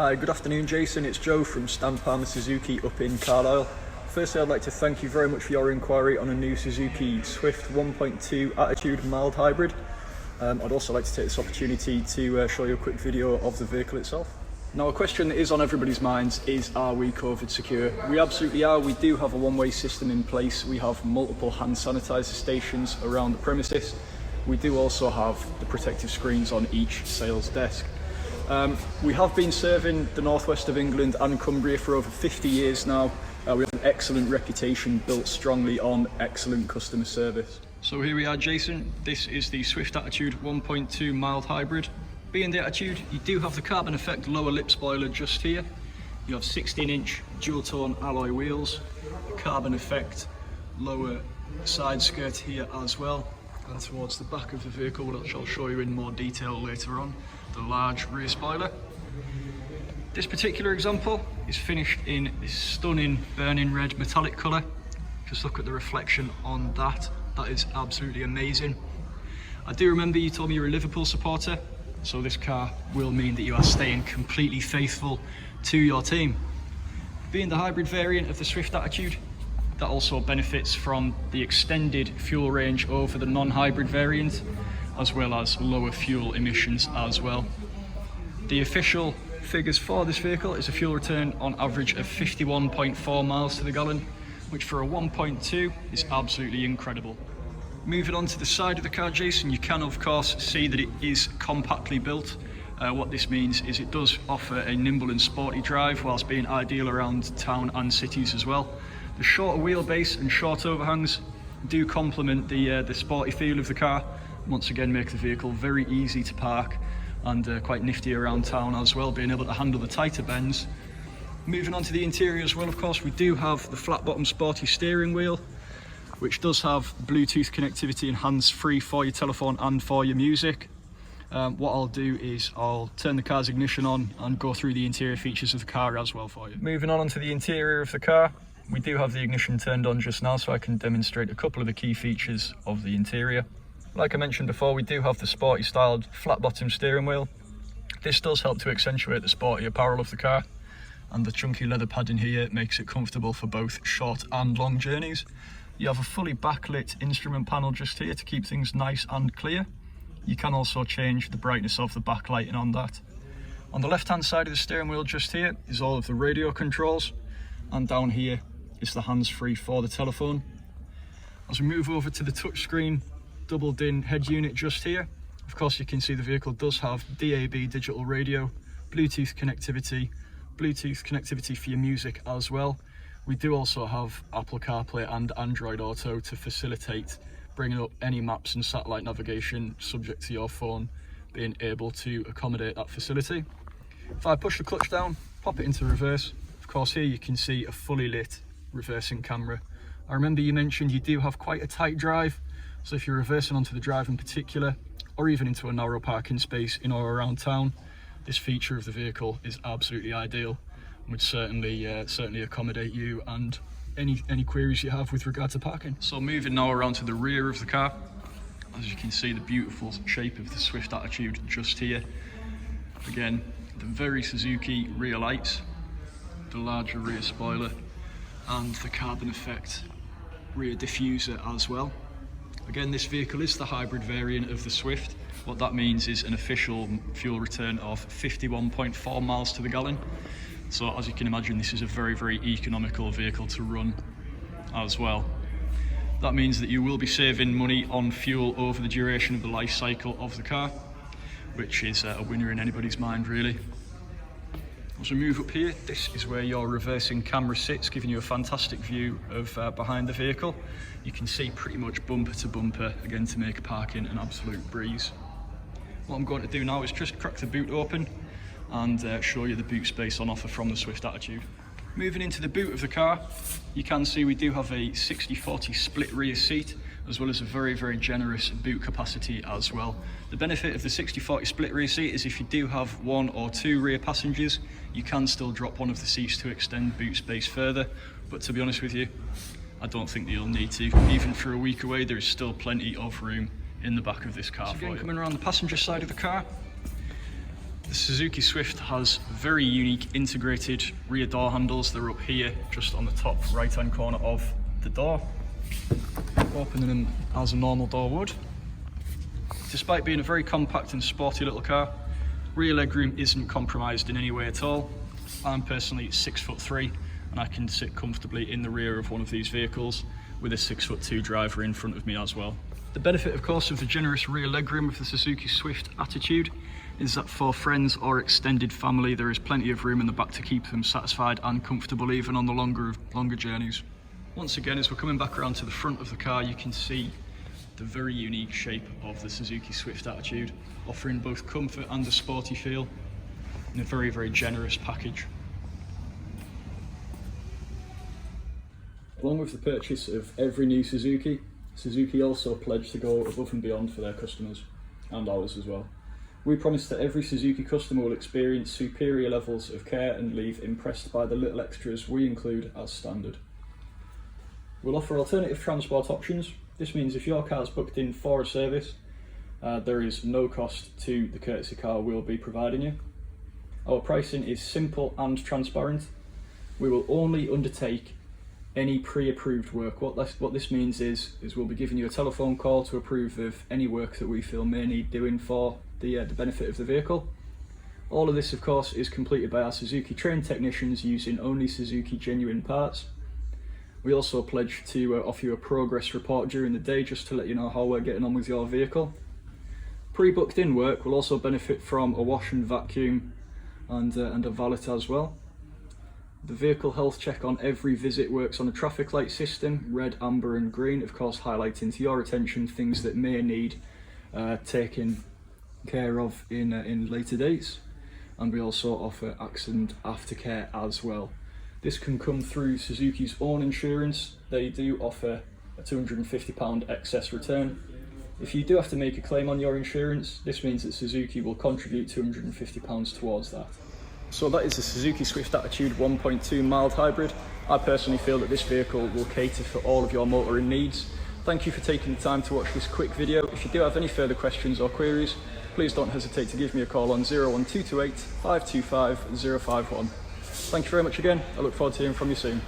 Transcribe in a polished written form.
Hi, good afternoon Jason, it's Joe from Stamp Suzuki up in Carlisle. Firstly, I'd like to thank you very much for your inquiry on a new Suzuki Swift 1.2 Attitude mild hybrid. I'd also like to take this opportunity to show you a quick video of the vehicle itself. Now, a question that is on everybody's minds is, are we COVID secure? We absolutely are. We do have a one-way system in place. We have multiple hand sanitizer stations around the premises. We do also have the protective screens on each sales desk. We have been serving the northwest of England and Cumbria for over 50 years now. We have an excellent reputation built strongly on excellent customer service. So here we are, Jason. This is the Swift Attitude 1.2 mild hybrid. Being the Attitude, you do have the carbon effect lower lip spoiler just here. You have 16-inch dual tone alloy wheels, carbon effect lower side skirt here as well. And towards the back of the vehicle, which I'll show you in more detail later on, the large rear spoiler. This particular example is finished in this stunning burning red metallic colour. Just look at the reflection on that. That is absolutely amazing. I do remember you told me you're a Liverpool supporter, so this car will mean that you are staying completely faithful to your team. Being the hybrid variant of the Swift Attitude, that also benefits from the extended fuel range over the non-hybrid variant, as well as lower fuel emissions as well. The official figures for this vehicle is a fuel return on average of 51.4 miles to the gallon, which for a 1.2 is absolutely incredible. Moving on to the side of the car, Jason, you can of course see that it is compactly built. What this means is it does offer a nimble and sporty drive whilst being ideal around town and cities as well. The shorter wheelbase and short overhangs do complement the sporty feel of the car. Once again, make the vehicle very easy to park and quite nifty around town as well, being able to handle the tighter bends. Moving on to the interior as well, of course, we do have the flat bottom sporty steering wheel, which does have Bluetooth connectivity and hands-free for your telephone and for your music. What I'll do is I'll turn the car's ignition on and go through the interior features of the car as well for you. Moving on to the interior of the car, we do have the ignition turned on just now, so I can demonstrate a couple of the key features of the interior. Like I mentioned before, we do have the sporty styled flat bottom steering wheel. This does help to accentuate the sporty apparel of the car, and the chunky leather padding here makes it comfortable for both short and long journeys. You have a fully backlit instrument panel just here to keep things nice and clear. You can also change the brightness of the backlighting on that. On the left hand side of the steering wheel just here is all of the radio controls, and down here is the hands-free for the telephone. As we move over to the touchscreen double DIN head unit just here, of course you can see the vehicle does have DAB digital radio, Bluetooth connectivity for your music as well. We do also have Apple CarPlay and Android Auto to facilitate bringing up any maps and satellite navigation subject to your phone being able to accommodate that facility. If I push the clutch down, pop it into reverse, of course here you can see a fully lit reversing camera. I remember you mentioned you do have quite a tight drive, so if you're reversing onto the drive in particular, or even into a narrow parking space in or around town, this feature of the vehicle is absolutely ideal and would certainly accommodate you and any queries you have with regard to parking. So moving now around to the rear of the car, as you can see the beautiful shape of the Swift Attitude just here. Again, the very Suzuki rear lights, the larger rear spoiler, and the carbon effect rear diffuser as well. Again, this vehicle is the hybrid variant of the Swift. What that means is an official fuel return of 51.4 miles to the gallon. So as you can imagine, this is a very, very economical vehicle to run as well. That means that you will be saving money on fuel over the duration of the life cycle of the car, which is a winner in anybody's mind really. As we move up here, this is where your reversing camera sits, giving you a fantastic view of behind the vehicle. You can see pretty much bumper to bumper, again to make parking an absolute breeze. What I'm going to do now is just crack the boot open and show you the boot space on offer from the Swift Attitude. Moving into the boot of the car, you can see we do have a 60-40 split rear seat, as well as a very, very generous boot capacity as well. The benefit of the 60-40 split rear seat is if you do have one or two rear passengers, you can still drop one of the seats to extend boot space further, but to be honest with you, I don't think that you'll need to. Even for a week away, there is still plenty of room in the back of this car. So again, coming around the passenger side of the car, The Suzuki Swift has very unique integrated rear door handles. They're up here, just on the top right hand corner of the door, opening them as a normal door would. Despite being a very compact and sporty little car, rear legroom isn't compromised in any way at all. I'm personally 6'3", and I can sit comfortably in the rear of one of these vehicles with a 6'2" driver in front of me as well. The benefit, of course, of the generous rear legroom of the Suzuki Swift Attitude is that for friends or extended family, there is plenty of room in the back to keep them satisfied and comfortable even on the longer journeys. Once again, as we're coming back around to the front of the car, you can see the very unique shape of the Suzuki Swift Attitude, offering both comfort and a sporty feel in a very, very generous package. Along with the purchase of every new Suzuki, Suzuki also pledged to go above and beyond for their customers, and ours as well. We promise that every Suzuki customer will experience superior levels of care and leave impressed by the little extras we include as standard. We'll offer alternative transport options. This means if your car's booked in for a service, there is no cost to the courtesy car we'll be providing you. Our pricing is simple and transparent. We will only undertake any pre-approved work. What this means is we'll be giving you a telephone call to approve of any work that we feel may need doing for the benefit of the vehicle. All of this, of course, is completed by our Suzuki trained technicians using only Suzuki genuine parts. We also pledge to offer you a progress report during the day just to let you know how we're getting on with your vehicle. Pre-booked in work will also benefit from a wash and vacuum and a valet as well. The vehicle health check on every visit works on a traffic light system, red, amber and green, of course highlighting to your attention things that may need taken care of in later dates. And we also offer accident aftercare as well. This can come through Suzuki's own insurance. They do offer a £250 excess return. If you do have to make a claim on your insurance, this means that Suzuki will contribute £250 towards that. So that is the Suzuki Swift Attitude 1.2 mild hybrid. I personally feel that this vehicle will cater for all of your motoring needs. Thank you for taking the time to watch this quick video. If you do have any further questions or queries, please don't hesitate to give me a call on 01228 525 051. Thank you very much again. I look forward to hearing from you soon.